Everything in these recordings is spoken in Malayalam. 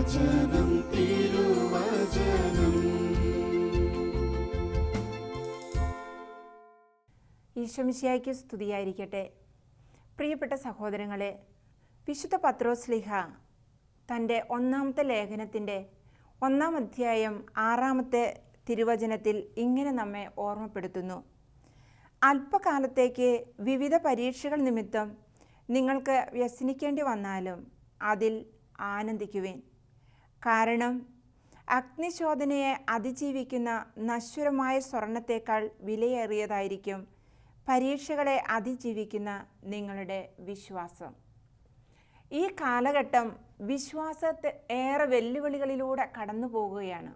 തിരുവചനം തിരുവചനം. ഈശോമിശിഹായ്ക്ക് സ്തുതിയായിരിക്കട്ടെ. പ്രിയപ്പെട്ട സഹോദരങ്ങളെ, വിശുദ്ധ പത്രോസ്ലീഹ തൻ്റെ ഒന്നാമത്തെ ലേഖനത്തിൻ്റെ 1-ാം അധ്യായം 6-ാമത്തെ തിരുവചനത്തിൽ ഇങ്ങനെ നമ്മെ ഓർമ്മപ്പെടുത്തുന്നു: അല്പകാലത്തേക്ക് വിവിധ പരീക്ഷകൾ നിമിത്തം നിങ്ങൾക്ക് വ്യസനിക്കേണ്ടി വന്നാലും അതിൽ ആനന്ദിക്കുവിൻ. കാരണം അഗ്നിശോധനയെ അതിജീവിക്കുന്ന നശ്വരമായ സ്വർണത്തേക്കാൾ വിലയേറിയതായിരിക്കും പരീക്ഷകളെ അതിജീവിക്കുന്ന നിങ്ങളുടെ വിശ്വാസം. ഈ കാലഘട്ടം വിശ്വാസത്തെ ഏറെ വെല്ലുവിളികളിലൂടെ കടന്നു പോകുകയാണ്.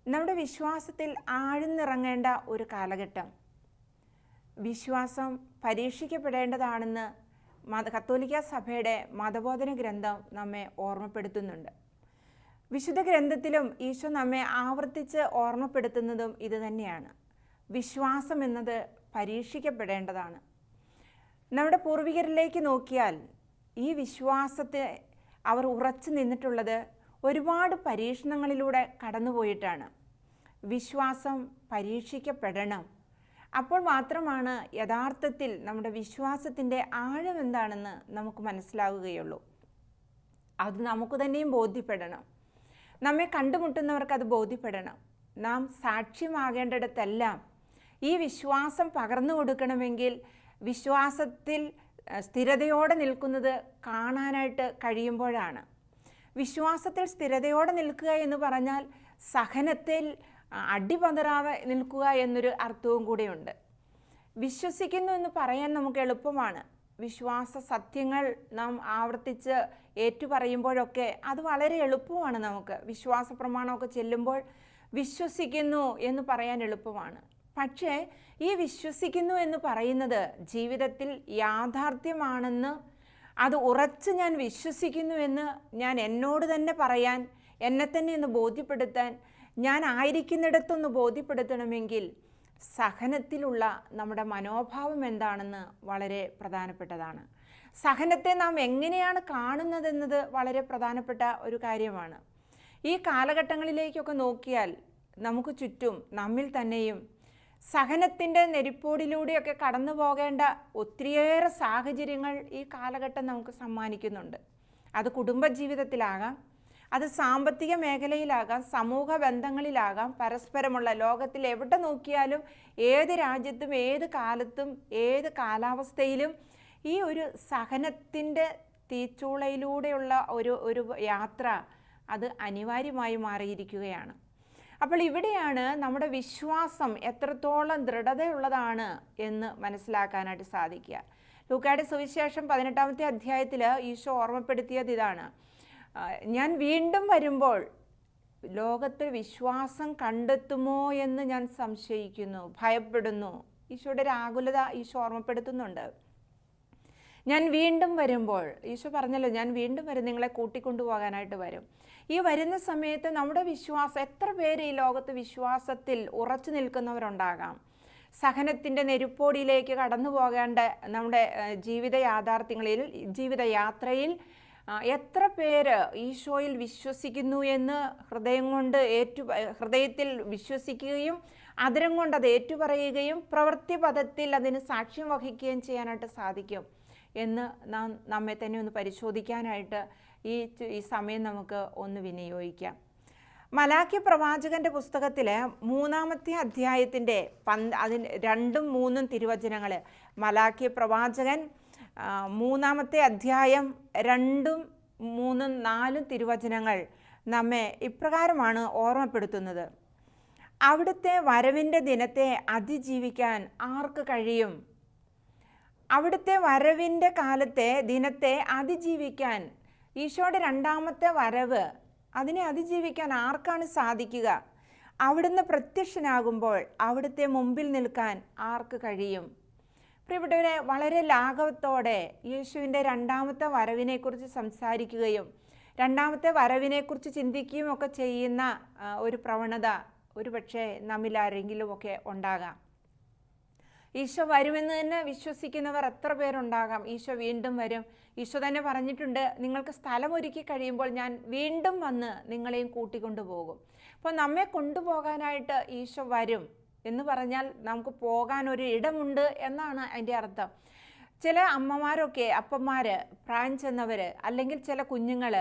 നമ്മുടെ വിശ്വാസത്തിൽ ആഴ്ന്നിറങ്ങേണ്ട ഒരു കാലഘട്ടം. വിശ്വാസം പരീക്ഷിക്കപ്പെടേണ്ടതാണെന്ന് കത്തോലിക്ക സഭയുടെ മതബോധന ഗ്രന്ഥം നമ്മെ ഓർമ്മപ്പെടുത്തുന്നുണ്ട്. വിശുദ്ധ ഗ്രന്ഥത്തിലും ഈശോ നമ്മെ ആവർത്തിച്ച് ഓർമ്മപ്പെടുത്തുന്നതും ഇതുതന്നെയാണ്. വിശ്വാസം എന്നത് പരീക്ഷിക്കപ്പെടേണ്ടതാണ്. നമ്മുടെ പൂർവികരിലേക്ക് നോക്കിയാൽ ഈ വിശ്വാസത്തെ അവർ ഉറച്ചു നിന്നിട്ടുള്ളത് ഒരുപാട് പരീക്ഷണങ്ങളിലൂടെ കടന്നുപോയിട്ടാണ്. വിശ്വാസം പരീക്ഷിക്കപ്പെടണം. അപ്പോൾ മാത്രമാണ് യഥാർത്ഥത്തിൽ നമ്മുടെ വിശ്വാസത്തിൻ്റെ ആഴം എന്താണെന്ന് നമുക്ക് മനസ്സിലാവുകയുള്ളൂ. അത് നമുക്ക് തന്നെയും ബോധ്യപ്പെടണം. നമ്മെ കണ്ടുമുട്ടുന്നവർക്ക് അത് ബോധ്യപ്പെടണം. നാം സാക്ഷ്യമാകേണ്ടിടത്തെല്ലാം ഈ വിശ്വാസം പകർന്നു കൊടുക്കണമെങ്കിൽ വിശ്വാസത്തിൽ സ്ഥിരതയോടെ നിൽക്കുന്നത് കാണാനായിട്ട് കഴിയുമ്പോഴാണ്. വിശ്വാസത്തിൽ സ്ഥിരതയോടെ നിൽക്കുക എന്ന് പറഞ്ഞാൽ സഹനത്തിൽ അടിപതറാതെ നിൽക്കുക എന്നൊരു അർത്ഥവും കൂടെയുണ്ട്. വിശ്വസിക്കുന്നു എന്ന് പറയാൻ നമുക്ക് എളുപ്പമാണ്. വിശ്വാസ സത്യങ്ങൾ നാം ആവർത്തിച്ച് ഏറ്റുപറയുമ്പോഴൊക്കെ അത് വളരെ എളുപ്പമാണ്. നമുക്ക് വിശ്വാസ പ്രമാണമൊക്കെ ചെല്ലുമ്പോൾ വിശ്വസിക്കുന്നു എന്ന് പറയാൻ എളുപ്പമാണ്. പക്ഷേ ഈ വിശ്വസിക്കുന്നു എന്ന് പറയുന്നത് ജീവിതത്തിൽ യാഥാർത്ഥ്യമാണെന്ന്, അത് ഉറച്ച് ഞാൻ വിശ്വസിക്കുന്നു എന്ന് ഞാൻ എന്നോട് തന്നെ പറയാൻ, എന്നെ തന്നെ ഒന്ന് ബോധ്യപ്പെടുത്താൻ, ഞാൻ ആയിരിക്കുന്നിടത്തൊന്ന് ബോധ്യപ്പെടുത്തണമെങ്കിൽ സഹനത്തിലുള്ള നമ്മുടെ മനോഭാവം എന്താണെന്ന് വളരെ പ്രധാനപ്പെട്ടതാണ്. സഹനത്തെ നാം എങ്ങനെയാണ് കാണുന്നതെന്നത് വളരെ പ്രധാനപ്പെട്ട ഒരു കാര്യമാണ്. ഈ കാലഘട്ടങ്ങളിലേക്കൊക്കെ നോക്കിയാൽ നമുക്ക് ചുറ്റും നമ്മിൽ തന്നെയും സഹനത്തിൻ്റെ നെരിപ്പോടിലൂടെയൊക്കെ കടന്നു പോകേണ്ട ഒത്തിരിയേറെ സാഹചര്യങ്ങൾ ഈ കാലഘട്ടം നമുക്ക് സമ്മാനിക്കുന്നുണ്ട്. അത് കുടുംബജീവിതത്തിലാകാം, അത് സാമ്പത്തിക മേഖലയിലാകാം, സമൂഹ ബന്ധങ്ങളിലാകാം, പരസ്പരമുള്ള ലോകത്തിൽ എവിടെ നോക്കിയാലും ഏത് രാജ്യത്തും ഏത് കാലത്തും ഏത് കാലാവസ്ഥയിലും ഈ ഒരു സഹനത്തിൻ്റെ തീച്ചൂളയിലൂടെയുള്ള ഒരു യാത്ര അത് അനിവാര്യമായി മാറിയിരിക്കുകയാണ്. അപ്പോൾ ഇവിടെയാണ് നമ്മുടെ വിശ്വാസം എത്രത്തോളം ദൃഢതയുള്ളതാണ് എന്ന് മനസ്സിലാക്കാനായിട്ട് സാധിക്കുക. ലൂക്കായുടെ സുവിശേഷം 18-ാമത്തെ അധ്യായത്തിൽ ഈശോ ഓർമ്മപ്പെടുത്തിയത് ഇതാണ്: ഞാൻ വീണ്ടും വരുമ്പോൾ ലോകത്തിൽ വിശ്വാസം കണ്ടെത്തുമോ എന്ന് ഞാൻ സംശയിക്കുന്നു, ഭയപ്പെടുന്നു. ഈശോയുടെ ഒരു ആകുലത ഈശോ ഓർമ്മപ്പെടുത്തുന്നുണ്ട്. ഞാൻ വീണ്ടും വരുമ്പോൾ, ഈശോ പറഞ്ഞല്ലോ ഞാൻ വീണ്ടും വരും, നിങ്ങളെ കൂട്ടിക്കൊണ്ടുപോകാനായിട്ട് വരും. ഈ വരുന്ന സമയത്ത് നമ്മുടെ വിശ്വാസം, എത്ര പേര് ഈ ലോകത്ത് വിശ്വാസത്തിൽ ഉറച്ചു നിൽക്കുന്നവരുണ്ടാകാം. സഹനത്തിൻ്റെ നെരുപ്പോടിയിലേക്ക് കടന്നു പോകേണ്ട നമ്മുടെ ജീവിതയാത്രയിൽ എത്ര പേര് ഈശോയിൽ വിശ്വസിക്കുന്നു എന്ന് ഹൃദയത്തിൽ വിശ്വസിക്കുകയും അതിരം കൊണ്ട് അത് ഏറ്റുപറയുകയും പ്രവൃത്തി പദത്തിൽ അതിന് സാക്ഷ്യം വഹിക്കുകയും ചെയ്യാനായിട്ട് സാധിക്കും എന്ന് നമ്മെ തന്നെ ഒന്ന് പരിശോധിക്കാനായിട്ട് ഈ സമയം നമുക്ക് ഒന്ന് വിനിയോഗിക്കാം. മലാക്കി പ്രവാചകന്റെ പുസ്തകത്തിലെ 3-ാമത്തെ അധ്യായത്തിൻ്റെ 2-3 തിരുവചനങ്ങൾ, മലാക്കി പ്രവാചകൻ 3-ാമത്തെ അധ്യായം 2, 3, 4 തിരുവചനങ്ങൾ നമ്മെ ഇപ്രകാരമാണ് ഓർമ്മപ്പെടുത്തുന്നത്: അവിടുത്തെ വരവിൻ്റെ ദിനത്തെ അതിജീവിക്കാൻ ആർക്ക് കഴിയും? അവിടുത്തെ വരവിൻ്റെ ദിനത്തെ അതിജീവിക്കാൻ, ഈശോയുടെ 2-ാമത്തെ വരവ്, അതിനെ അതിജീവിക്കാൻ ആർക്കാണ് സാധിക്കുക? അവിടുന്ന് പ്രത്യക്ഷനാകുമ്പോൾ അവിടുത്തെ മുമ്പിൽ നിൽക്കാൻ ആർക്ക് കഴിയും? പ്രിയപ്പെട്ടവരെ, വളരെ ലാഘവത്തോടെ യേശുവിൻ്റെ 2-ാമത്തെ വരവിനെക്കുറിച്ച് സംസാരിക്കുകയും 2-ാമത്തെ വരവിനെക്കുറിച്ച് ചിന്തിക്കുകയും ഒക്കെ ചെയ്യുന്ന ഒരു പ്രവണത ഒരു പക്ഷേ നമ്മിൽ ആരെങ്കിലുമൊക്കെ ഉണ്ടാകാം. ഈശോ വരുമെന്ന് തന്നെ വിശ്വസിക്കുന്നവർ എത്ര പേരുണ്ടാകാം. ഈശോ വീണ്ടും വരും. ഈശോ തന്നെ പറഞ്ഞിട്ടുണ്ട്, നിങ്ങൾക്ക് സ്ഥലമൊരുക്കി കഴിയുമ്പോൾ ഞാൻ വീണ്ടും വന്ന് നിങ്ങളെയും കൂട്ടിക്കൊണ്ടു പോകും. അപ്പോൾ നമ്മെ കൊണ്ടുപോകാനായിട്ട് ഈശോ വരും എന്ന് പറഞ്ഞാൽ നമുക്ക് പോകാൻ ഒരു ഇടമുണ്ട് എന്നാണ് അതിൻ്റെ അർത്ഥം. ചില അമ്മമാരൊക്കെ, അപ്പന്മാർ, പ്രായം ചെന്നവർ, അല്ലെങ്കിൽ ചില കുഞ്ഞുങ്ങൾ,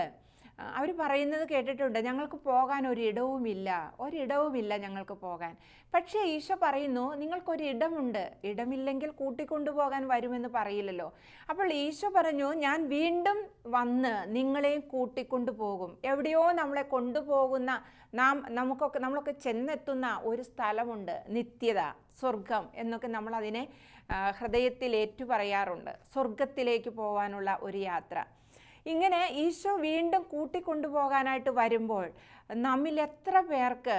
അവർ പറയുന്നത് കേട്ടിട്ടുണ്ട്, ഞങ്ങൾക്ക് പോകാൻ ഒരിടവുമില്ല ഞങ്ങൾക്ക് പോകാൻ. പക്ഷേ ഈശോ പറയുന്നു, നിങ്ങൾക്കൊരിടമുണ്ട്. ഇടമില്ലെങ്കിൽ കൂട്ടിക്കൊണ്ടുപോകാൻ വരുമെന്ന് പറയില്ലല്ലോ. അപ്പോൾ ഈശോ പറഞ്ഞു, ഞാൻ വീണ്ടും വന്ന് നിങ്ങളെയും കൂട്ടിക്കൊണ്ടു പോകും. എവിടെയോ നമ്മളെ കൊണ്ടുപോകുന്ന, നമ്മളൊക്കെ ചെന്നെത്തുന്ന ഒരു സ്ഥലമുണ്ട്, നിത്യത, സ്വർഗം എന്നൊക്കെ നമ്മളതിനെ ഹൃദയത്തിൽ ഏറ്റുപറയാറുണ്ട്. സ്വർഗത്തിലേക്ക് പോകാനുള്ള ഒരു യാത്ര. ഇങ്ങനെ ഈശോ വീണ്ടും കൂട്ടിക്കൊണ്ടുപോകാനായിട്ട് വരുമ്പോൾ നമ്മിൽ എത്ര പേർക്ക്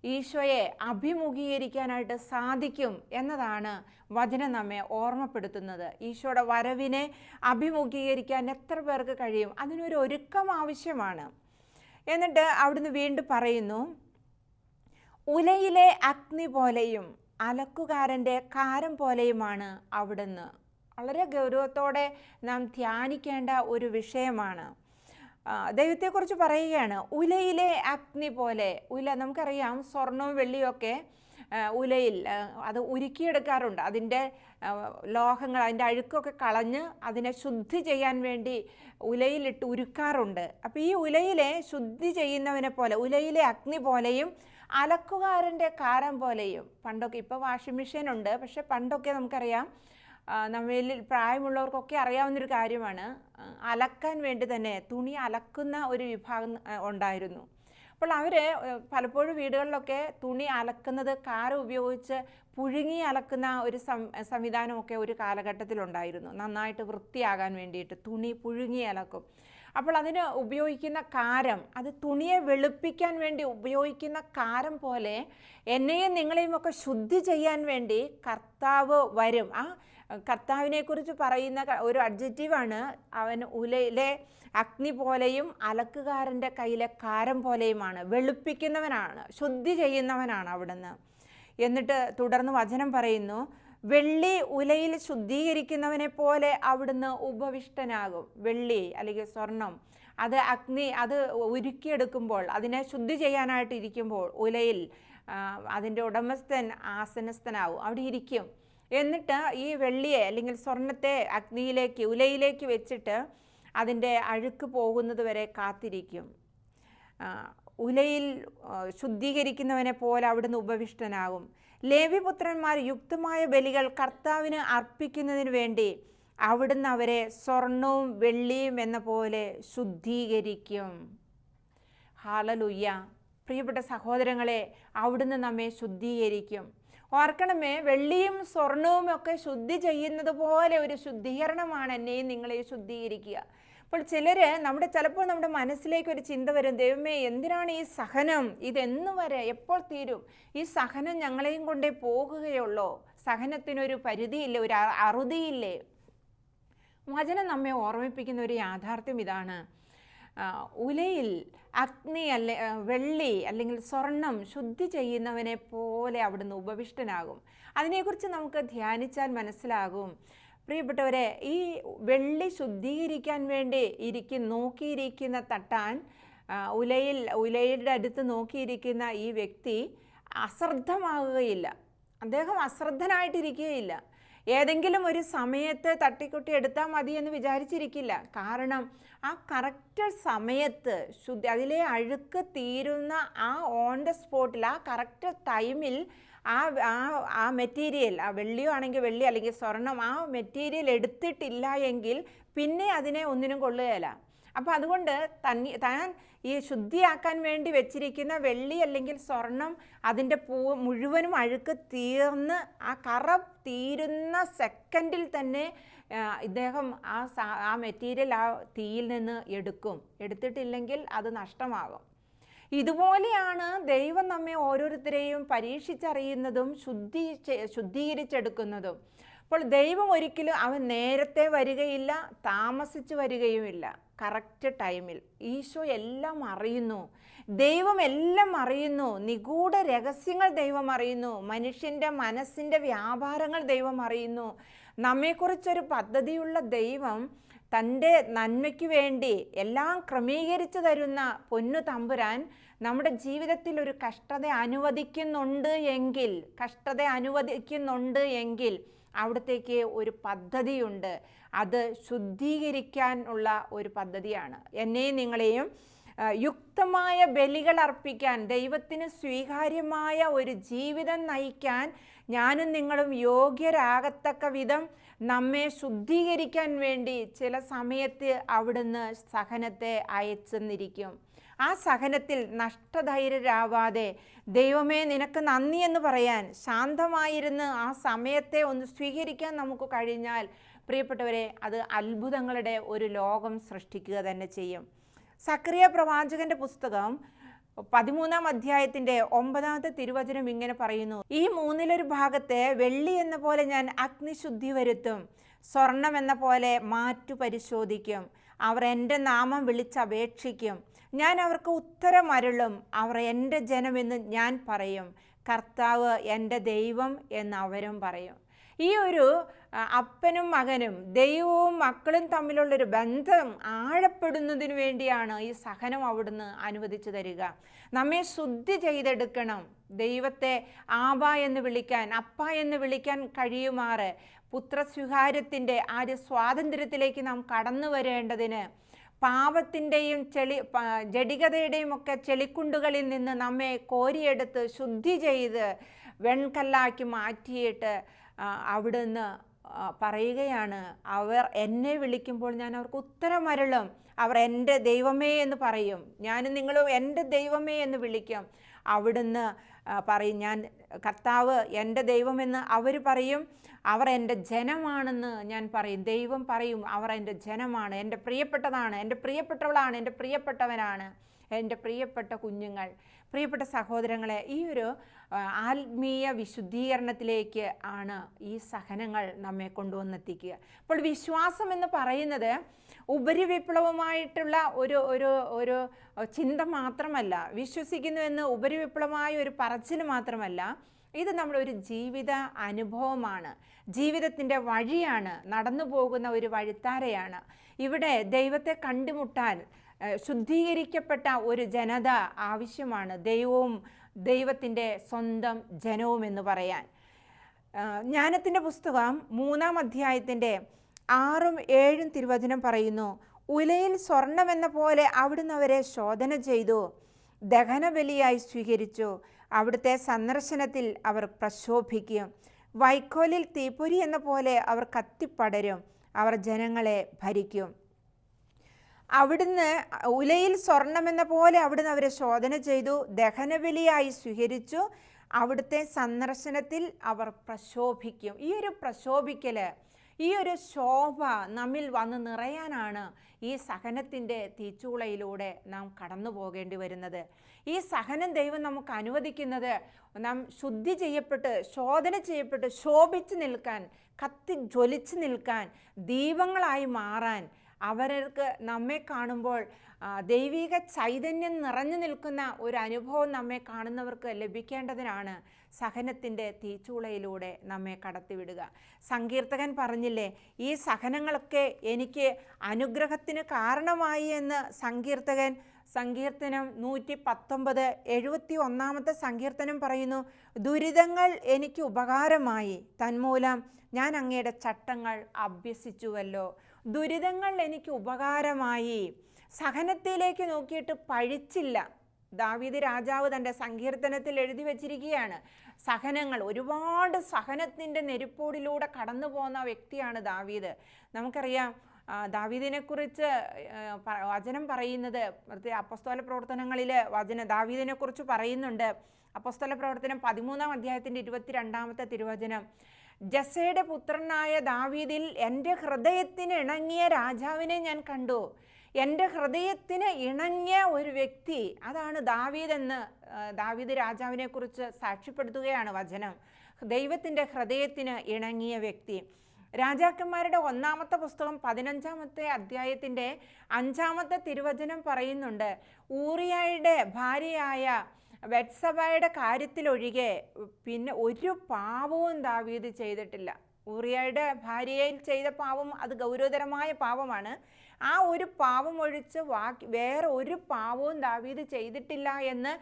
ഈശോയെ അഭിമുഖീകരിക്കാനായിട്ട് സാധിക്കും എന്നതാണ് വചനം നമ്മെ ഓർമ്മപ്പെടുത്തുന്നത്. ഈശോയുടെ വരവിനെ അഭിമുഖീകരിക്കാൻ എത്ര പേർക്ക് കഴിയും? അതിനൊരു ഒരുക്കം ആവശ്യമാണ്. എന്നിട്ട് അവിടുന്ന് വീണ്ടും പറയുന്നു, ഉലയിലെ അഗ്നി പോലെയും അലക്കുകാരൻ്റെ കാരം പോലെയുമാണ് അവിടുന്ന്. വളരെ ഗൗരവത്തോടെ നാം ധ്യാനിക്കേണ്ട ഒരു വിഷയമാണ്. ദൈവത്തെക്കുറിച്ച് പറയുകയാണ്, ഉലയിലെ അഗ്നി പോലെ. നമുക്കറിയാം, സ്വർണവും വെള്ളിയും ഒക്കെ ഉലയിൽ അത് ഉരുക്കിയെടുക്കാറുണ്ട്. അതിൻ്റെ ലോഹങ്ങൾ, അതിൻ്റെ അഴുക്കൊക്കെ കളഞ്ഞ് അതിനെ ശുദ്ധി ചെയ്യാൻ വേണ്ടി ഉലയിലിട്ട് ഉരുക്കാറുണ്ട്. അപ്പോൾ ഈ ഉലയിലെ ശുദ്ധി ചെയ്യുന്നവനെ പോലെ, ഉലയിലെ അഗ്നി പോലെയും അലക്കുകാരൻ്റെ കാരം പോലെയും. പണ്ടൊക്കെ, ഇപ്പോൾ വാഷിംഗ് മെഷീൻ ഉണ്ട്, പക്ഷെ പണ്ടൊക്കെ നമുക്കറിയാം, നമ്മളിൽ പ്രായമുള്ളവർക്കൊക്കെ അറിയാവുന്നൊരു കാര്യമാണ്, അലക്കാൻ വേണ്ടി തന്നെ തുണി അലക്കുന്ന ഒരു വിഭാഗം ഉണ്ടായിരുന്നു. അപ്പോൾ അവർ പലപ്പോഴും വീടുകളിലൊക്കെ തുണി അലക്കുന്നത് കാരം ഉപയോഗിച്ച് പുഴുങ്ങി അലക്കുന്ന ഒരു സംവിധാനമൊക്കെ ഒരു കാലഘട്ടത്തിലുണ്ടായിരുന്നു. നന്നായിട്ട് വൃത്തിയാകാൻ വേണ്ടിയിട്ട് തുണി പുഴുങ്ങി അലക്കും. അപ്പോൾ അതിന് ഉപയോഗിക്കുന്ന കാരം, അത് തുണിയെ വെളുപ്പിക്കാൻ വേണ്ടി ഉപയോഗിക്കുന്ന കാരം പോലെ എന്നെയും നിങ്ങളെയും ഒക്കെ ശുദ്ധി ചെയ്യാൻ വേണ്ടി കർത്താവ് വരും. ആ കർത്താവിനെക്കുറിച്ച് പറയുന്ന ഒരു അഡ്ജക്റ്റീവാണ്, അവൻ ഉലയിലെ അഗ്നി പോലെയും അലക്കുകാരൻ്റെ കയ്യിലെ കാരം പോലെയുമാണ്. വെളുപ്പിക്കുന്നവനാണ്, ശുദ്ധി ചെയ്യുന്നവനാണ് അവിടുന്ന്. എന്നിട്ട് തുടർന്ന് വചനം പറയുന്നു, വെള്ളി ഉലയിൽ ശുദ്ധീകരിക്കുന്നവനെ പോലെ അവിടുന്ന് ഉപവിഷ്ടനാകും. വെള്ളി അല്ലെങ്കിൽ സ്വർണം, അത് അഗ്നി, അത് ഉരുക്കിയെടുക്കുമ്പോൾ, അതിനെ ശുദ്ധി ചെയ്യാനായിട്ടിരിക്കുമ്പോൾ ഉലയിൽ അതിൻ്റെ ഉടമസ്ഥൻ ആസനസ്ഥനാവും, അവിടെ ഇരിക്കും. എന്നിട്ട് ഈ വെള്ളിയെ അല്ലെങ്കിൽ സ്വർണത്തെ അഗ്നിയിലേക്ക്, ഉലയിലേക്ക് വെച്ചിട്ട് അതിൻ്റെ അഴുക്ക് പോകുന്നത് വരെ കാത്തിരിക്കും. ഉലയിൽ ശുദ്ധീകരിക്കുന്നവനെ പോലെ അവിടുന്ന് ഉപവിഷ്ടനാകും. ലേവ്യപുത്രന്മാർ യുക്തമായ ബലികൾ കർത്താവിന് അർപ്പിക്കുന്നതിന് വേണ്ടി അവിടുന്ന് അവരെ സ്വർണവും വെള്ളിയും എന്ന പോലെ ശുദ്ധീകരിക്കും. ഹല്ലേലൂയ. പ്രിയപ്പെട്ട സഹോദരങ്ങളെ, അവിടുന്ന് നമ്മെ ശുദ്ധീകരിക്കും. ഓർക്കണമേ, വെള്ളിയും സ്വർണവും ഒക്കെ ശുദ്ധി ചെയ്യുന്നത് പോലെ ഒരു ശുദ്ധീകരണമാണ് എന്നെയും നിങ്ങളെയും ശുദ്ധീകരിക്കുക. അപ്പോൾ ചിലപ്പോൾ നമ്മുടെ മനസ്സിലേക്ക് ഒരു ചിന്ത വരും, ദൈവമേ, എന്തിനാണ് ഈ സഹനം? ഇതെന്നു വരെ, എപ്പോൾ തീരും? ഈ സഹനം ഞങ്ങളെയും കൊണ്ടേ പോകുകയുള്ളോ? സഹനത്തിനൊരു പരിധിയില്ലേ, ഒരു അറുതിയില്ലേ? വചനം നമ്മെ ഓർമ്മിപ്പിക്കുന്ന ഒരു യാഥാർത്ഥ്യം ഇതാണ്, ഉലയിൽ അഗ്നി വെള്ളി അല്ലെങ്കിൽ സ്വർണം ശുദ്ധി ചെയ്യുന്നവനെ പോലെ അവിടുന്ന് ഉപവിഷ്ടനാകും. അതിനെക്കുറിച്ച് നമുക്ക് ധ്യാനിച്ചാൽ മനസ്സിലാകും. പ്രിയപ്പെട്ടവരെ, ഈ വെള്ളി ശുദ്ധീകരിക്കാൻ വേണ്ടി നോക്കിയിരിക്കുന്ന തട്ടാൻ, ഉലയുടെ അടുത്ത് നോക്കിയിരിക്കുന്ന ഈ വ്യക്തി അശ്രദ്ധമാകുകയില്ല. അദ്ദേഹം അശ്രദ്ധനായിട്ടിരിക്കുകയില്ല. ഏതെങ്കിലും ഒരു സമയത്ത് തട്ടിക്കുട്ടി എടുത്താൽ മതി എന്ന് വിചാരിച്ചിരിക്കില്ല. കാരണം ആ കറക്റ്റ് സമയത്ത് അതിലെ അഴുക്ക് തീരുന്ന ആ ഓൺ ദ സ്പോട്ടിൽ, ആ കറക്റ്റ് ടൈമിൽ ആ മെറ്റീരിയൽ, ആ വെള്ളിയോ ആണെങ്കിൽ വെള്ളി അല്ലെങ്കിൽ സ്വർണം, ആ മെറ്റീരിയൽ എടുത്തിട്ടില്ല എങ്കിൽ പിന്നെ അതിനെ ഒന്നിനും കൊള്ളുകയില്ല. അപ്പോൾ അതുകൊണ്ട് താൻ ഈ ശുദ്ധിയാക്കാൻ വേണ്ടി വെച്ചിരിക്കുന്ന വെള്ളി അല്ലെങ്കിൽ സ്വർണം, അതിൻ്റെ മുഴുവനും അഴുക്ക് തീർന്ന് ആ കറ തീരുന്ന സെക്കൻഡിൽ തന്നെ ഇദ്ദേഹം ആ മെറ്റീരിയൽ ആ തീയിൽ നിന്ന് എടുത്തിട്ടില്ലെങ്കിൽ അത് നഷ്ടമാകും. ഇതുപോലെയാണ് ദൈവം നമ്മെ ഓരോരുത്തരെയും പരീക്ഷിച്ചറിയുന്നതും ശുദ്ധീകരിച്ചെടുക്കുന്നതും. അപ്പോൾ ദൈവം ഒരിക്കലും അവൻ നേരത്തെ വരികയില്ല, താമസിച്ച് വരികയുമില്ല. കറക്റ്റ് ടൈമിൽ. ഈശോ എല്ലാം അറിയുന്നു, ദൈവം എല്ലാം അറിയുന്നു. നിഗൂഢ രഹസ്യങ്ങൾ ദൈവം അറിയുന്നു. മനുഷ്യൻ്റെ മനസ്സിൻ്റെ വ്യാപാരങ്ങൾ ദൈവം അറിയുന്നു. നമ്മെക്കുറിച്ചൊരു പദ്ധതിയുള്ള ദൈവം തൻ്റെ നന്മയ്ക്ക് വേണ്ടി എല്ലാം ക്രമീകരിച്ചു തരുന്ന പൊന്നു തമ്പുരാൻ നമ്മുടെ ജീവിതത്തിൽ ഒരു കഷ്ടത അനുവദിക്കുന്നുണ്ട് എങ്കിൽ അവിടത്തേക്ക് ഒരു പദ്ധതിയുണ്ട്. അത് ശുദ്ധീകരിക്കാനുള്ള ഒരു പദ്ധതിയാണ്. എന്നെയും നിങ്ങളെയും യുക്തമായ ബലികൾ അർപ്പിക്കാൻ, ദൈവത്തിന് സ്വീകാര്യമായ ഒരു ജീവിതം നയിക്കാൻ ഞാനും നിങ്ങളും യോഗ്യരാകത്തക്ക വിധം നമ്മെ ശുദ്ധീകരിക്കാൻ വേണ്ടി ചില സമയത്ത് അവിടുന്ന് സഹനത്തെ അയച്ചെന്നിരിക്കും. ആ സഹനത്തിൽ നഷ്ടധൈര്യരാവാതെ ദൈവമേ നിനക്ക് നന്ദി എന്ന് പറയാൻ, ശാന്തമായിരുന്ന് ആ സമയത്തെ ഒന്ന് സ്വീകരിക്കാൻ നമുക്ക് കഴിഞ്ഞാൽ പ്രിയപ്പെട്ടവരെ, അത് അത്ഭുതങ്ങളുടെ ഒരു ലോകം സൃഷ്ടിക്കുക തന്നെ ചെയ്യും. സക്കറിയ പ്രവാചകന്റെ പുസ്തകം 13-ാം അധ്യായത്തിൻ്റെ 9-ാമത്തെ തിരുവചനം ഇങ്ങനെ പറയുന്നു: ഈ 1/3 ഭാഗത്തെ വെള്ളി എന്ന പോലെ ഞാൻ അഗ്നിശുദ്ധി വരുത്തും, സ്വർണം എന്ന പോലെ മാറ്റു പരിശോധിക്കും. അവർ എൻ്റെ നാമം വിളിച്ചപേക്ഷിക്കും, ഞാൻ അവർക്ക് ഉത്തരം അരുളും. അവർ എൻ്റെ ജനമെന്ന് ഞാൻ പറയും, കർത്താവ് എൻ്റെ ദൈവം എന്ന് അവരും പറയും. ഈ ഒരു അപ്പനും മകനും ദൈവവും മക്കളും തമ്മിലുള്ളൊരു ബന്ധം ആഴപ്പെടുന്നതിന് വേണ്ടിയാണ് ഈ സഹനം അവിടുന്ന് അനുവദിച്ചു തരിക. നമ്മെ ശുദ്ധി ചെയ്തെടുക്കണം. ദൈവത്തെ ആബ എന്ന് വിളിക്കാൻ, അപ്പ എന്ന് വിളിക്കാൻ കഴിയുമാറ് പുത്രസ്വീകാര്യത്തിൻ്റെ ആ ഒരു സ്വാതന്ത്ര്യത്തിലേക്ക് നാം കടന്നു വരേണ്ടതിന്, പാപത്തിൻ്റെയും ജഡികതയുടെയും ഒക്കെ ചെളിക്കുണ്ടുകളിൽ നിന്ന് നമ്മെ കോരിയെടുത്ത് ശുദ്ധി ചെയ്ത് വെൺകല്ലാക്കി മാറ്റിയിട്ട് അവിടുന്ന് പറയുകയാണ്, അവർ എന്നെ വിളിക്കുമ്പോൾ ഞാൻ അവർക്ക് ഉത്തരം അരുളും. അവർ എൻ്റെ ദൈവമേ എന്ന് പറയും, ഞാനും നിങ്ങളും എൻ്റെ ദൈവമേ എന്ന് വിളിക്കും. അവിടുന്ന് പറയും, ഞാൻ കർത്താവ് എൻ്റെ ദൈവമെന്ന് അവർ പറയും. അവർ എൻ്റെ ജനമാണെന്ന് ഞാൻ പറയും. ദൈവം പറയും, അവർ എൻ്റെ ജനമാണ്, എൻ്റെ പ്രിയപ്പെട്ടതാണ്, എൻ്റെ പ്രിയപ്പെട്ടവളാണ്, എൻ്റെ പ്രിയപ്പെട്ടവനാണ്, എൻ്റെ പ്രിയപ്പെട്ട കുഞ്ഞുങ്ങൾ. പ്രിയപ്പെട്ട സഹോദരങ്ങളെ, ഈ ഒരു ആത്മീയ വിശുദ്ധീകരണത്തിലേക്ക് ആണ് ഈ സഹനങ്ങൾ നമ്മെ കൊണ്ടുവന്നെത്തിക്കുക. അപ്പോൾ വിശ്വാസം എന്ന് പറയുന്നത് ഉപരിവിപ്ലവമായിട്ടുള്ള ഒരു ചിന്ത മാത്രമല്ല, വിശ്വസിക്കുന്നു എന്ന് ഉപരിവിപ്ലവമായ ഒരു പറച്ചിൽ മാത്രമല്ല, ഇത് നമ്മുടെ ഒരു ജീവിത അനുഭവമാണ്, ജീവിതത്തിൻ്റെ വഴിയാണ്, നടന്നു പോകുന്ന ഒരു വഴിത്താരയാണ്. ഇവിടെ ദൈവത്തെ കണ്ടുമുട്ടാൻ ശുദ്ധീകരിക്കപ്പെട്ട ഒരു ജനത ആവശ്യമാണ്, ദൈവവും ദൈവത്തിൻ്റെ സ്വന്തം ജനവും എന്ന് പറയാൻ. ജ്ഞാനത്തിൻ്റെ പുസ്തകം 3-ാം അധ്യായത്തിൻ്റെ 6ഉം 7ഉം തിരുവചനം പറയുന്നു: ഉലയിൽ സ്വർണമെന്ന പോലെ അവിടുന്ന് അവരെ ശോധന ചെയ്തു, ദഹനബലിയായി സ്വീകരിച്ചു. അവിടുത്തെ സന്ദർശനത്തിൽ അവർ പ്രശോഭിക്കും. വൈക്കോലിൽ തീപ്പൊരി എന്ന പോലെ അവർ കത്തിപ്പടരും. അവർ ജനങ്ങളെ ഭരിക്കും. അവിടുന്ന് ഉലയിൽ സ്വർണമെന്ന പോലെ അവിടുന്ന് അവരെ ശോധന ചെയ്തു, ദഹനബലിയായി സ്വീകരിച്ചു. അവിടുത്തെ സന്ദർശനത്തിൽ അവർ പ്രശോഭിക്കും. ഈ ഒരു പ്രശോഭിക്കൽ, ഈ ഒരു ശോഭ നമ്മിൽ വന്ന് നിറയാനാണ് ഈ സഹനത്തിൻ്റെ തീച്ചൂളയിലൂടെ നാം കടന്നു പോകേണ്ടി വരുന്നത്. ഈ സഹനം ദൈവം നമുക്ക് അനുവദിക്കുന്നത് നാം ശുദ്ധി ചെയ്യപ്പെട്ട്, ശോധന ചെയ്യപ്പെട്ട്, ശോഭിച്ച് നിൽക്കാൻ, കത്തി ജ്വലിച്ച് നിൽക്കാൻ, ദീപങ്ങളായി മാറാൻ, അവർക്ക് നമ്മെ കാണുമ്പോൾ ദൈവിക ചൈതന്യം നിറഞ്ഞു നിൽക്കുന്ന ഒരു അനുഭവം നമ്മെ കാണുന്നവർക്ക് ലഭിക്കേണ്ടതിനാണ് സഹനത്തിൻ്റെ തീച്ചൂളയിലൂടെ നമ്മെ കടത്തിവിടുക. സങ്കീർത്തകൻ പറഞ്ഞില്ലേ, ഈ സഹനങ്ങളൊക്കെ എനിക്ക് അനുഗ്രഹത്തിന് കാരണമായി എന്ന് സങ്കീർത്തനം 119 71-ാമത്തെ സങ്കീർത്തനം പറയുന്നു: ദുരിതങ്ങൾ എനിക്ക് ഉപകാരമായി, തന്മൂലം ഞാൻ അങ്ങയുടെ ചട്ടങ്ങൾ അഭ്യസിച്ചുവല്ലോ. ദുരിതങ്ങൾ എനിക്ക് ഉപകാരമായി. സഹനത്തിലേക്ക് നോക്കിയിട്ട് പഴിച്ചില്ല. ദാവീദ് രാജാവ് തൻ്റെ സങ്കീർത്തനത്തിൽ എഴുതി വച്ചിരിക്കുകയാണ്, സഹനങ്ങൾ, ഒരുപാട് സഹനത്തിൻ്റെ നെരുപ്പോടിലൂടെ കടന്നു പോകുന്ന വ്യക്തിയാണ് ദാവീദ്. നമുക്കറിയാം, ദാവീദിനെക്കുറിച്ച് വചനം പറയുന്നത്, അപ്പോസ്തല പ്രവർത്തനങ്ങളിൽ ദാവീദിനെക്കുറിച്ച് പറയുന്നുണ്ട്. അപ്പോസ്തല പ്രവർത്തനം 13-ാം അധ്യായത്തിൻ്റെ 22-ാമത്തെ തിരുവചനം: ജസ്സയുടെ പുത്രനായ ദാവീദിൽ എൻ്റെ ഹൃദയത്തിന് ഇണങ്ങിയ രാജാവിനെ ഞാൻ കണ്ടു. എൻ്റെ ഹൃദയത്തിന് ഇണങ്ങിയ ഒരു വ്യക്തി, അതാണ് ദാവീദെന്ന് ദാവീദ് രാജാവിനെ കുറിച്ച് സാക്ഷ്യപ്പെടുത്തുകയാണ് വചനം. ദൈവത്തിൻ്റെ ഹൃദയത്തിന് ഇണങ്ങിയ വ്യക്തി. രാജാക്കന്മാരുടെ 1-ാമത്തെ പുസ്തകം 15-ാമത്തെ അധ്യായത്തിൻ്റെ 5-ാമത്തെ തിരുവചനം പറയുന്നുണ്ട്, ഊറിയായുടെ ഭാര്യയായ ബത്സബയുടെ കാര്യത്തിലൊഴികെ പിന്നെ ഒരു പാപവും ദാവീദ് ചെയ്തിട്ടില്ല. ഊറിയയുടെ ഭാര്യയിൽ ചെയ്ത പാപം അത് ഗൗരവതരമായ പാപമാണ്. ആ ഒരു പാപം ഒഴിച്ച് വേറെ ഒരു പാപവും ദാവീദ് ചെയ്തിട്ടില്ല എന്ന്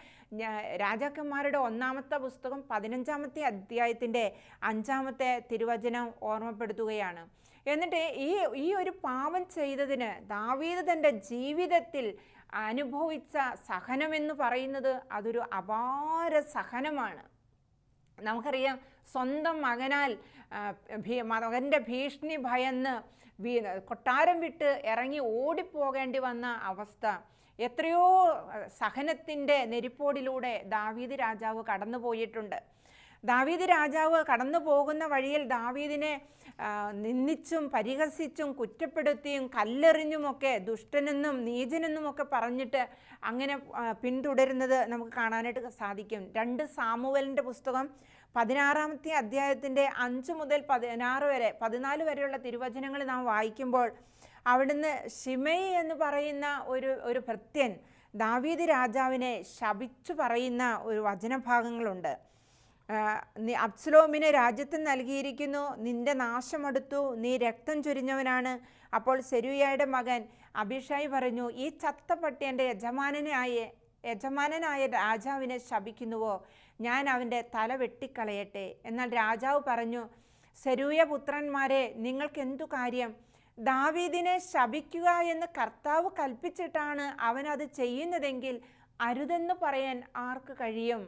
രാജാക്കന്മാരുടെ 1-ാമത്തെ പുസ്തകം 15-ാമത്തെ അധ്യായത്തിൻ്റെ 5-ാമത്തെ തിരുവചനം ഓർമ്മപ്പെടുത്തുകയാണ്. എന്നിട്ട് ഈ ഒരു പാപം ചെയ്തതിന് ദാവീദ് തൻ്റെ ജീവിതത്തിൽ അനുഭവിച്ച സഹനമെന്ന് പറയുന്നത് അതൊരു അപാര സഹനമാണ്. നമുക്കറിയാം, സ്വന്തം മകൻ്റെ ഭീഷണി ഭയന്ന് കൊട്ടാരം വിട്ട് ഇറങ്ങി ഓടിപ്പോകേണ്ടി വന്ന അവസ്ഥ, എത്രയോ സഹനത്തിൻ്റെ നെരിപ്പോടിലൂടെ ദാവീദ് രാജാവ് കടന്നു പോയിട്ടുണ്ട്. ദാവീദ് രാജാവ് കടന്നു പോകുന്ന വഴിയിൽ ദാവീദിനെ നിന്ദിച്ചും പരിഹസിച്ചും കുറ്റപ്പെടുത്തിയും കല്ലെറിഞ്ഞുമൊക്കെ ദുഷ്ടനെന്നും നീചനെന്നുമൊക്കെ പറഞ്ഞിട്ട് അങ്ങനെ പിന്തുടരുന്നത് നമുക്ക് കാണാനായിട്ട് സാധിക്കും. 2 സാമുവേലിൻ്റെ പുസ്തകം 16-ാമത്തെ അധ്യായത്തിൻ്റെ 5 മുതൽ 14 വരെയുള്ള തിരുവചനങ്ങൾ നാം വായിക്കുമ്പോൾ അവിടുന്ന് ശിമെയി എന്ന് പറയുന്ന ഒരു ഭൃത്യൻ ദാവീദ് രാജാവിനെ ശപിച്ചു പറയുന്ന ഒരു വചനഭാഗങ്ങളുണ്ട്. അബ്സലോമിനെ രാജ്യത്ത് നൽകിയിരിക്കുന്നു, നിന്റെ നാശമടുത്തു, നീ രക്തം ചൊരിഞ്ഞവനാണ്. അപ്പോൾ സെരൂയയുടെ മകൻ അബീഷായി പറഞ്ഞു, ഈ ചത്ത പട്ടി എൻ്റെ യജമാനനായ രാജാവിനെ ശപിക്കുന്നുവോ? ഞാൻ അവൻ്റെ തല വെട്ടിക്കളയട്ടെ. എന്നാൽ രാജാവ് പറഞ്ഞു, സെരൂയ പുത്രന്മാരെ, നിങ്ങൾക്ക് എന്തു കാര്യം? ദാവീദിനെ ശപിക്കുക എന്ന് കർത്താവ് കൽപ്പിച്ചിട്ടാണ് അവൻ അത് ചെയ്യുന്നതെങ്കിൽ അരുതെന്ന് പറയാൻ ആർക്ക് കഴിയും?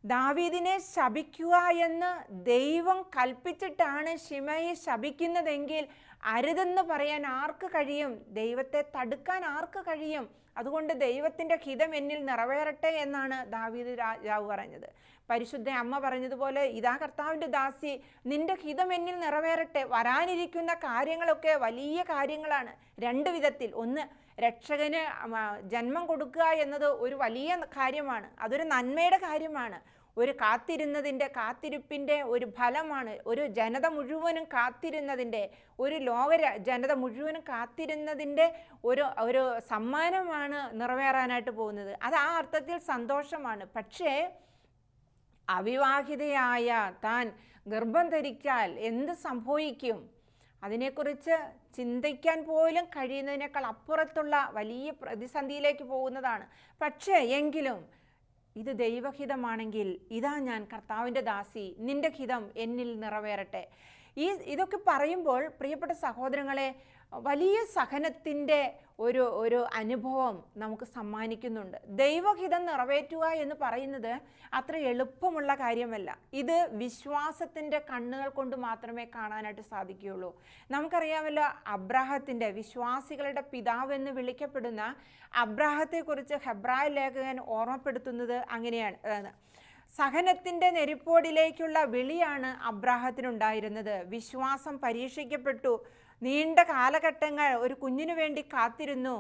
ദാവീദിനെ ശപിക്കുക എന്ന് ദൈവം കൽപ്പിച്ചിട്ടാണ് ശിമെയി ശപിക്കുന്നതെങ്കിൽ അരുതെന്ന് പറയാൻ ആർക്ക് കഴിയും? ദൈവത്തെ തടുക്കാൻ ആർക്ക് കഴിയും? അതുകൊണ്ട് ദൈവത്തിൻ്റെ ഹിതം എന്നിൽ നിറവേറട്ടെ എന്നാണ് ദാവീദ് രാജാവ് പറഞ്ഞത്. പരിശുദ്ധ അമ്മ പറഞ്ഞതുപോലെ, ഇതാ കർത്താവിൻ്റെ ദാസി, നിന്റെ ഹിതം എന്നിൽ നിറവേറട്ടെ. വരാനിരിക്കുന്ന കാര്യങ്ങളൊക്കെ വലിയ കാര്യങ്ങളാണ് 2 വിധത്തിൽ. ഒന്ന്, രക്ഷകന് ജന്മം കൊടുക്കുക എന്നത് ഒരു വലിയ കാര്യമാണ്, അതൊരു നന്മയുടെ കാര്യമാണ്. ഒരു കാത്തിരിപ്പിൻ്റെ ഒരു ഫലമാണ്. ഒരു ജനത മുഴുവനും കാത്തിരുന്നതിൻ്റെ, ഒരു ജനത മുഴുവനും കാത്തിരുന്നതിൻ്റെ ഒരു സമ്മാനമാണ് നിറവേറാനായിട്ട് പോകുന്നത്. അത് ആ അർത്ഥത്തിൽ സന്തോഷമാണ്. പക്ഷേ അവിവാഹിതയായ താൻ ഗർഭം ധരിച്ചാൽ എന്ത് സംഭവിക്കും? അതിനെക്കുറിച്ച് ചിന്തിക്കാൻ പോലും കഴിയുന്നതിനേക്കാൾ അപ്പുറത്തുള്ള വലിയ പ്രതിസന്ധിയിലേക്ക് പോകുന്നതാണ്. പക്ഷേ എങ്കിലും ഇത് ദൈവഹിതമാണെങ്കിൽ, ഇതാ ഞാൻ കർത്താവിൻ്റെ ദാസി, നിന്റെ ഹിതം എന്നിൽ നിറവേറട്ടെ. ഇതൊക്കെ പറയുമ്പോൾ പ്രിയപ്പെട്ട സഹോദരങ്ങളെ, വലിയ സഹനത്തിൻ്റെ ഒരു അനുഭവം നമുക്ക് സമ്മാനിക്കുന്നുണ്ട്. ദൈവഹിതം നിറവേറ്റുക എന്ന് പറയുന്നത് അത്ര എളുപ്പമുള്ള കാര്യമല്ല. ഇത് വിശ്വാസത്തിൻ്റെ കണ്ണുകൾ കൊണ്ട് മാത്രമേ കാണാനായിട്ട് സാധിക്കുകയുള്ളൂ. നമുക്കറിയാമല്ലോ, അബ്രാഹത്തിൻ്റെ, വിശ്വാസികളുടെ പിതാവെന്ന് വിളിക്കപ്പെടുന്ന അബ്രാഹത്തെക്കുറിച്ച് ഹെബ്രായ ലേഖകൻ ഓർമ്മപ്പെടുത്തുന്നത് അങ്ങനെയാണ്. സഹനത്തിൻ്റെ നെരിപ്പോടിലേക്കുള്ള വിളിയാണ് അബ്രാഹത്തിനുണ്ടായിരുന്നത്. വിശ്വാസം പരീക്ഷിക്കപ്പെട്ടു. നീണ്ട കാലഘട്ടങ്ങൾ ഒരു കുഞ്ഞിനു വേണ്ടി കാത്തിരുന്നു,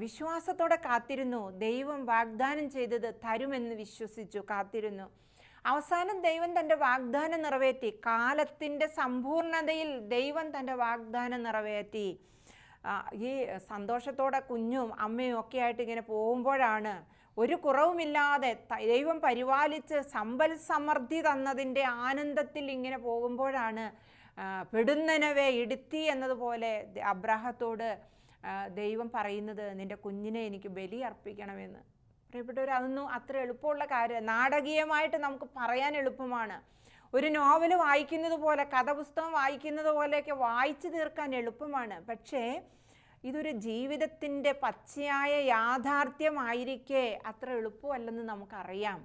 വിശ്വാസത്തോടെ കാത്തിരുന്നു. ദൈവം വാഗ്ദാനം ചെയ്തത് തരുമെന്ന് വിശ്വസിച്ചു കാത്തിരുന്നു. അവസാനം ദൈവം തൻ്റെ വാഗ്ദാനം നിറവേറ്റി. കാലത്തിൻ്റെ സമ്പൂർണതയിൽ ദൈവം തൻ്റെ വാഗ്ദാനം നിറവേറ്റി. ഈ സന്തോഷത്തോടെ കുഞ്ഞും അമ്മയും ഒക്കെ ആയിട്ട് ഇങ്ങനെ പോകുമ്പോഴാണ്, ഒരു കുറവുമില്ലാതെ ദൈവം പരിപാലിച്ച് സമ്പൽ സമൃദ്ധി തന്നതിൻ്റെ ആനന്ദത്തിൽ ഇങ്ങനെ പോകുമ്പോഴാണ് പെടുന്നനവെ ഇടുത്തി എന്നതുപോലെ അബ്രാഹത്തോട് ദൈവം പറയുന്നത്, നിൻ്റെ കുഞ്ഞിനെ എനിക്ക് ബലി അർപ്പിക്കണമെന്ന്. പ്രിയപ്പെട്ടവർ, അതൊന്നും അത്ര എളുപ്പമുള്ള കാര്യം, നാടകീയമായിട്ട് നമുക്ക് പറയാൻ എളുപ്പമാണ്. ഒരു നോവൽ വായിക്കുന്നത് പോലെ, കഥപുസ്തകം വായിക്കുന്നത് പോലെയൊക്കെ വായിച്ചു തീർക്കാൻ എളുപ്പമാണ്. പക്ഷേ ഇതൊരു ജീവിതത്തിൻ്റെ പച്ചയായ യാഥാർത്ഥ്യമായിരിക്കെ അത്ര എളുപ്പമല്ലെന്ന് നമുക്കറിയാം.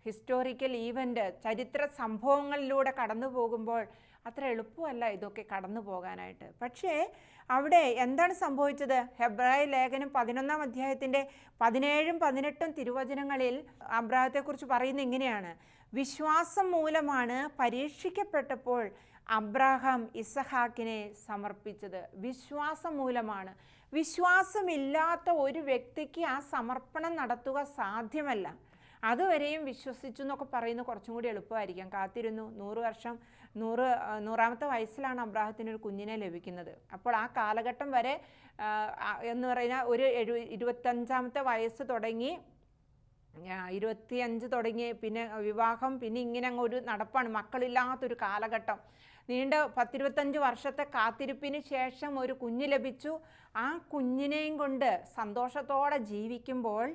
ഹിസ്റ്റോറിക്കൽ ഈവൻ്റ്, ചരിത്ര സംഭവങ്ങളിലൂടെ കടന്നു പോകുമ്പോൾ അത്ര എളുപ്പമല്ല ഇതൊക്കെ കടന്നു പോകാനായിട്ട്. പക്ഷേ അവിടെ എന്താണ് സംഭവിച്ചത്? ഹെബ്രായ ലേഖനം 11-ാം അധ്യായത്തിൻ്റെ 17ഉം 18ഉം തിരുവചനങ്ങളിൽ അബ്രാഹത്തെക്കുറിച്ച് പറയുന്നത് ഇങ്ങനെയാണ്: വിശ്വാസം മൂലമാണ് പരീക്ഷിക്കപ്പെട്ടപ്പോൾ അബ്രാഹാം ഇസഹാക്കിനെ സമർപ്പിച്ചത്. വിശ്വാസം മൂലമാണ്. വിശ്വാസമില്ലാത്ത ഒരു വ്യക്തിക്ക് ആ സമർപ്പണം നടത്തുക സാധ്യമല്ല. അതുവരെയും വിശ്വസിച്ചു എന്നൊക്കെ പറയുന്നത് കുറച്ചും കൂടി എളുപ്പമായിരിക്കാം. കാത്തിരുന്നു, 100 വർഷം 100ാമത്തെ വയസ്സിലാണ് അബ്രാഹത്തിനൊരു കുഞ്ഞിനെ ലഭിക്കുന്നത്. അപ്പോൾ ആ കാലഘട്ടം വരെ എന്ന് പറയുന്ന ഒരു 25ാമത്തെ വയസ്സ് തുടങ്ങി 25 തുടങ്ങി പിന്നെ വിവാഹം, പിന്നെ ഇങ്ങനെ അങ്ങ് ഒരു നടപ്പാണ്, മക്കളില്ലാത്തൊരു കാലഘട്ടം. നീണ്ട 10-25 വർഷത്തെ കാത്തിരിപ്പിന് ശേഷം ഒരു കുഞ്ഞ് ലഭിച്ചു. ആ കുഞ്ഞിനെയും കൊണ്ട് സന്തോഷത്തോടെ ജീവിക്കുമ്പോൾ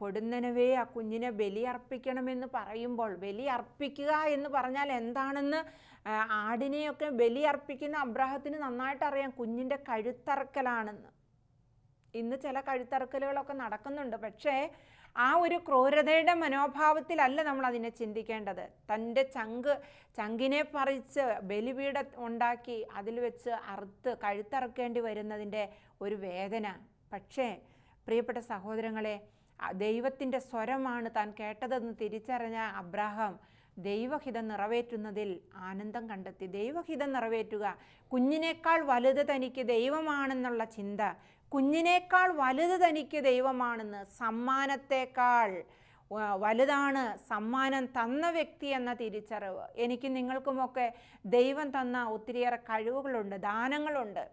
പൊടുന്നനവേ ആ കുഞ്ഞിനെ ബലിയർപ്പിക്കണമെന്ന് പറയുമ്പോൾ, ബലിയർപ്പിക്കുക എന്ന് പറഞ്ഞാൽ എന്താണെന്ന് ആടിനെയൊക്കെ ബലിയർപ്പിക്കുന്ന അബ്രാഹത്തിന് നന്നായിട്ട് അറിയാം. കുഞ്ഞിൻ്റെ കഴുത്തറക്കലാണെന്ന്. ഇന്ന് ചില കഴുത്തറക്കലുകളൊക്കെ നടക്കുന്നുണ്ട്. പക്ഷേ ആ ഒരു ക്രൂരതയുടെ മനോഭാവത്തിലല്ല നമ്മൾ അതിനെ ചിന്തിക്കേണ്ടത്. തൻ്റെ ചങ്കിനെ പറിച്ച് ബലിപീഠം ഉണ്ടാക്കി അതിൽ വെച്ച് കഴുത്തറക്കേണ്ടി വരുന്നതിൻ്റെ ഒരു വേദന. പക്ഷേ പ്രിയപ്പെട്ട സഹോദരങ്ങളെ, ദൈവത്തിൻ്റെ സ്വരമാണ് താൻ കേട്ടതെന്ന് തിരിച്ചറിഞ്ഞ അബ്രാഹാം ദൈവഹിതം നിറവേറ്റുന്നതിൽ ആനന്ദം കണ്ടെത്തി. ദൈവഹിതം നിറവേറ്റുക, കുഞ്ഞിനേക്കാൾ വലുത് തനിക്ക് ദൈവമാണെന്നുള്ള ചിന്ത, കുഞ്ഞിനേക്കാൾ വലുത് തനിക്ക് ദൈവമാണെന്ന്, സമ്മാനത്തേക്കാൾ വലുതാണ് സമ്മാനം തന്ന വ്യക്തി എന്ന തിരിച്ചറിവ്. എനിക്ക് നിങ്ങൾക്കുമൊക്കെ ദൈവം തന്ന ഒത്തിരിയേറെ കഴിവുകളുണ്ട്, ദാനങ്ങളുണ്ട്.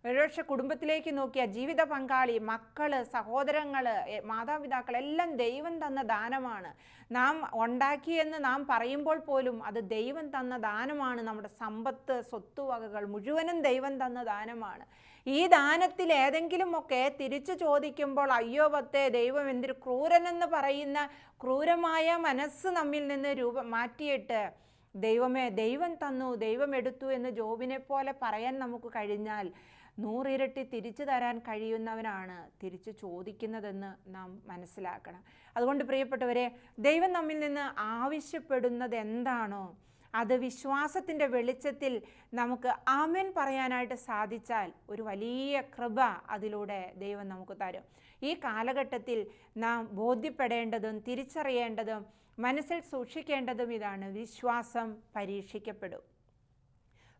ഒരുപക്ഷെ കുടുംബത്തിലേക്ക് നോക്കിയാൽ ജീവിത പങ്കാളി, മക്കള്, സഹോദരങ്ങള്, മാതാപിതാക്കൾ എല്ലാം ദൈവം തന്ന ദാനമാണ്. നാം ഉണ്ടാക്കിയെന്ന് നാം പറയുമ്പോൾ പോലും അത് ദൈവം തന്ന ദാനമാണ്. നമ്മുടെ സമ്പത്ത്, സ്വത്തുവകകൾ മുഴുവനും ദൈവം തന്ന ദാനമാണ്. ഈ ദാനത്തിൽ ഏതെങ്കിലുമൊക്കെ തിരിച്ചു ചോദിക്കുമ്പോൾ അയ്യോ പത്തേ, ദൈവം എന്തൊരു ക്രൂരനെന്ന് പറയുന്ന ക്രൂരമായ മനസ്സ് നമ്മിൽ നിന്ന് മാറ്റിയിട്ട് ദൈവമേ, ദൈവം തന്നു, ദൈവം എടുത്തു എന്ന് ജോബിനെ പോലെ പറയാൻ നമുക്ക് കഴിഞ്ഞാൽ 100 ഇരട്ടി തിരിച്ചു തരാൻ കഴിയുന്നവനാണ് തിരിച്ചു ചോദിക്കുന്നതെന്ന് നാം മനസ്സിലാക്കണം. അതുകൊണ്ട് പ്രിയപ്പെട്ടവരെ, ദൈവം നമ്മിൽ നിന്ന് ആവശ്യപ്പെടുന്നത് എന്താണോ അത് വിശ്വാസത്തിൻ്റെ വെളിച്ചത്തിൽ നമുക്ക് ആമേൻ പറയാനായിട്ട് സാധിച്ചാൽ ഒരു വലിയ കൃപ അതിലൂടെ ദൈവം നമുക്ക് തരും. ഈ കാലഘട്ടത്തിൽ നാം ബോധ്യപ്പെടേണ്ടതും തിരിച്ചറിയേണ്ടതും മനസ്സിൽ സൂക്ഷിക്കേണ്ടതും ഇതാണ്: വിശ്വാസം പരീക്ഷിക്കപ്പെടും.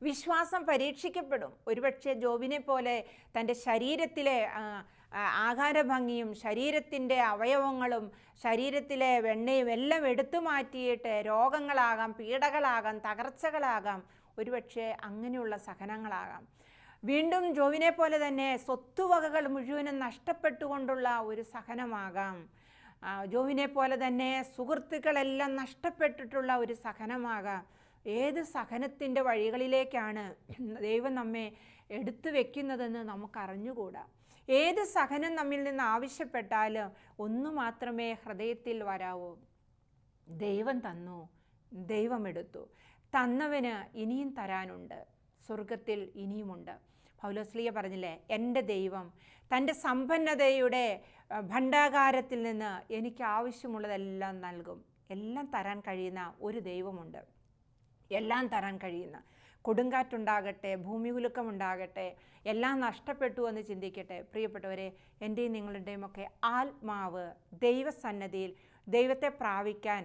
വിശ്വാസം പരീക്ഷിക്കപ്പെടും. ഒരുപക്ഷെ ജോബിനെ പോലെ തൻ്റെ ശരീരത്തിലെ ആകാരഭംഗിയും ശരീരത്തിൻ്റെ അവയവങ്ങളും ശരീരത്തിലെ വെണ്ണയും എല്ലാം എടുത്തു മാറ്റിയിട്ട് രോഗങ്ങളാകാം, പീഡകളാകാം, തകർച്ചകളാകാം, ഒരുപക്ഷെ അങ്ങനെയുള്ള സഹനങ്ങളാകാം. വീണ്ടും ജോബിനെ പോലെ തന്നെ സ്വത്തുവകകൾ മുഴുവനും നഷ്ടപ്പെട്ടുകൊണ്ടുള്ള ഒരു സഹനമാകാം. ജോബിനെ പോലെ തന്നെ സുഹൃത്തുക്കളെല്ലാം നഷ്ടപ്പെട്ടിട്ടുള്ള ഒരു സഹനമാകാം. ഏത് സഹനത്തിൻ്റെ വഴികളിലേക്കാണ് ദൈവം നമ്മെ എടുത്തു വയ്ക്കുന്നതെന്ന് നമുക്കറിഞ്ഞുകൂടാ. ഏത് സഹനം നമ്മിൽ നിന്ന് ആവശ്യപ്പെട്ടാലും ഒന്നു മാത്രമേ ഹൃദയത്തിൽ വരാവൂ: ദൈവം തന്നു, ദൈവം എടുത്തു. തന്നവന് ഇനിയും തരാനുണ്ട്, സ്വർഗത്തിൽ ഇനിയുമുണ്ട്. പൗലോസ്ലീഹ പറഞ്ഞില്ലേ, എൻ്റെ ദൈവം തൻ്റെ സമ്പന്നതയുടെ ഭണ്ഡാകാരത്തിൽ നിന്ന് എനിക്ക് ആവശ്യമുള്ളതെല്ലാം നൽകും. എല്ലാം തരാൻ കഴിയുന്ന ഒരു ദൈവമുണ്ട്. എല്ലാം തരാൻ കഴിയുന്ന. കൊടുങ്കാറ്റുണ്ടാകട്ടെ, ഭൂമികുലുക്കമുണ്ടാകട്ടെ, എല്ലാം നഷ്ടപ്പെട്ടു എന്ന് ചിന്തിക്കട്ടെ. പ്രിയപ്പെട്ടവരെ, എൻ്റെയും നിങ്ങളുടെയും ഒക്കെ ആത്മാവ് ദൈവസന്നദ്ധിയിൽ ദൈവത്തെ പ്രാപിക്കാൻ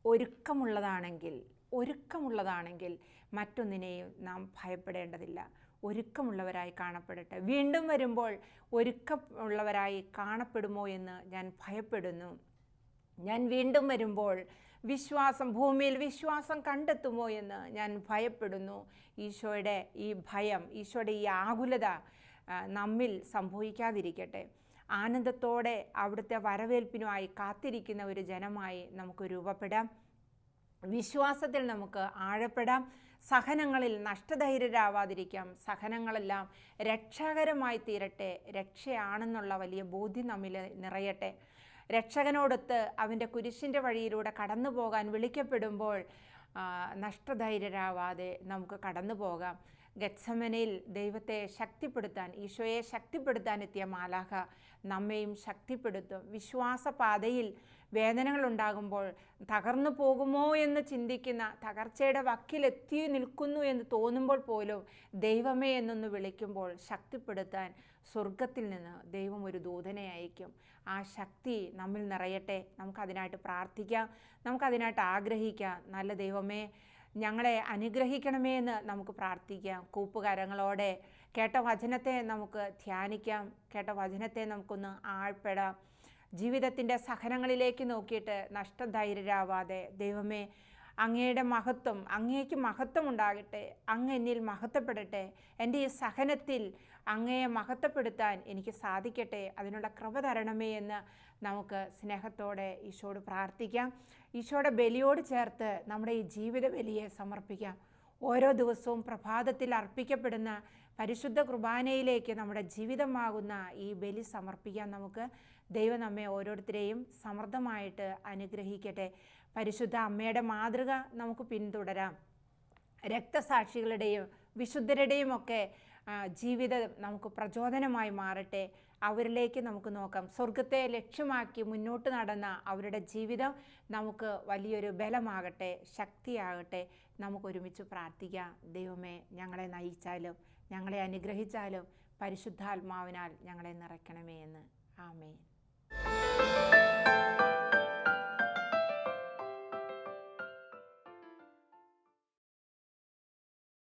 ഒരുക്കമുള്ളതാണെങ്കിൽ മറ്റൊന്നിനെയും നാം ഭയപ്പെടേണ്ടതില്ല. ഒരുക്കമുള്ളവരായി കാണപ്പെടട്ടെ. വീണ്ടും വരുമ്പോൾ ഒരുക്കമുള്ളവരായി കാണപ്പെടുമോ എന്ന് ഞാൻ ഭയപ്പെടുന്നു. ഞാൻ വീണ്ടും വരുമ്പോൾ ഭൂമിയിൽ വിശ്വാസം കണ്ടെത്തുമോ എന്ന് ഞാൻ ഭയപ്പെടുന്നു. ഈശോയുടെ ഈ ഭയം, ഈശോയുടെ ഈ ആകുലത നമ്മിൽ സംഭവിക്കാതിരിക്കട്ടെ. ആനന്ദത്തോടെ അവിടുത്തെ വരവേൽപ്പിനുമായി കാത്തിരിക്കുന്ന ഒരു ജനമായി നമുക്ക് രൂപപ്പെടാം. വിശ്വാസത്തിൽ നമുക്ക് ആഴപ്പെടാം. സഹനങ്ങളിൽ നഷ്ടധൈര്യരാവാതിരിക്കാം. സഹനങ്ങളെല്ലാം രക്ഷാകരമായി തീരട്ടെ. രക്ഷയാണെന്നുള്ള വലിയ ബോധ്യം നമ്മിൽ നിറയട്ടെ. രക്ഷകനോടൊത്ത് അവൻ്റെ കുരിശിൻ്റെ വഴിയിലൂടെ കടന്നു പോകാൻ വിളിക്കപ്പെടുമ്പോൾ നഷ്ടധൈര്യരാവാതെ നമുക്ക് കടന്നു പോകാം. ഗത്സമനയിൽ ദൈവത്തെ ശക്തിപ്പെടുത്താൻ, ഈശോയെ ശക്തിപ്പെടുത്താൻ എത്തിയ മാലാഖ നമ്മെയും ശക്തിപ്പെടുത്തും. വിശ്വാസപാതയിൽ വേദനകളുണ്ടാകുമ്പോൾ തകർന്നു പോകുമോ എന്ന് ചിന്തിക്കുന്ന, തകർച്ചയുടെ വക്കിലെത്തി നിൽക്കുന്നു എന്ന് തോന്നുമ്പോൾ പോലും ദൈവമേ എന്നൊന്ന് വിളിക്കുമ്പോൾ ശക്തിപ്പെടുത്താൻ സ്വർഗത്തിൽ നിന്ന് ദൈവം ഒരു ദൂതനെ അയക്കും. ആ ശക്തി നമ്മിൽ നിറയട്ടെ. നമുക്കതിനായിട്ട് പ്രാർത്ഥിക്കാം, നമുക്കതിനായിട്ട് ആഗ്രഹിക്കാം. നല്ല ദൈവമേ, ഞങ്ങളെ അനുഗ്രഹിക്കണമേ എന്ന് നമുക്ക് പ്രാർത്ഥിക്കാം. കൂപ്പുകരങ്ങളോടെ കേട്ട വചനത്തെ നമുക്ക് ധ്യാനിക്കാം. കേട്ട വചനത്തെ നമുക്കൊന്ന് ആഴ്പ്പെടാം. ജീവിതത്തിൻ്റെ സഹനങ്ങളിലേക്ക് നോക്കിയിട്ട് നഷ്ടധൈര്യരാവാതെ, ദൈവമേ അങ്ങയുടെ മഹത്വം, അങ്ങേക്ക് മഹത്വം ഉണ്ടാകട്ടെ. അങ്ങ് എന്നിൽ മഹത്വപ്പെടട്ടെ. എൻ്റെ ഈ സഹനത്തിൽ അങ്ങയെ മഹത്വപ്പെടുത്താൻ എനിക്ക് സാധിക്കട്ടെ. അതിനുള്ള കൃപ തരണമേ എന്ന് നമുക്ക് സ്നേഹത്തോടെ ഈശോയോട് പ്രാർത്ഥിക്കാം. ഈശോയുടെ ബലിയോട് ചേർത്ത് നമ്മുടെ ഈ ജീവിത ബലിയെ സമർപ്പിക്കാം. ഓരോ ദിവസവും പ്രഭാതത്തിൽ അർപ്പിക്കപ്പെടുന്ന പരിശുദ്ധ കുർബാനയിലേക്ക് നമ്മുടെ ജീവിതമാകുന്ന ഈ ബലി സമർപ്പിക്കാൻ നമുക്ക്. ദൈവം നമ്മെ ഓരോരുത്തരെയും സമൃദ്ധമായിട്ട് അനുഗ്രഹിക്കട്ടെ. പരിശുദ്ധ അമ്മയുടെ മാതൃക നമുക്ക് പിന്തുടരാം. രക്തസാക്ഷികളുടെയും വിശുദ്ധരുടെയും ഒക്കെ ജീവിതം നമുക്ക് പ്രചോദനമായി മാറട്ടെ. അവരിലേക്ക് നമുക്ക് നോക്കാം. സ്വർഗത്തെ ലക്ഷ്യമാക്കി മുന്നോട്ട് നടന്ന അവരുടെ ജീവിതം നമുക്ക് വലിയൊരു ബലമാകട്ടെ, ശക്തിയാകട്ടെ. നമുക്കൊരുമിച്ച് പ്രാർത്ഥിക്കാം. ദൈവമേ, ഞങ്ങളെ നയിച്ചാലും ഞങ്ങളെ അനുഗ്രഹിച്ചാലും പരിശുദ്ധാത്മാവിനാൽ ഞങ്ങളെ നിറയ്ക്കണമേ എന്ന്. ആമേൻ.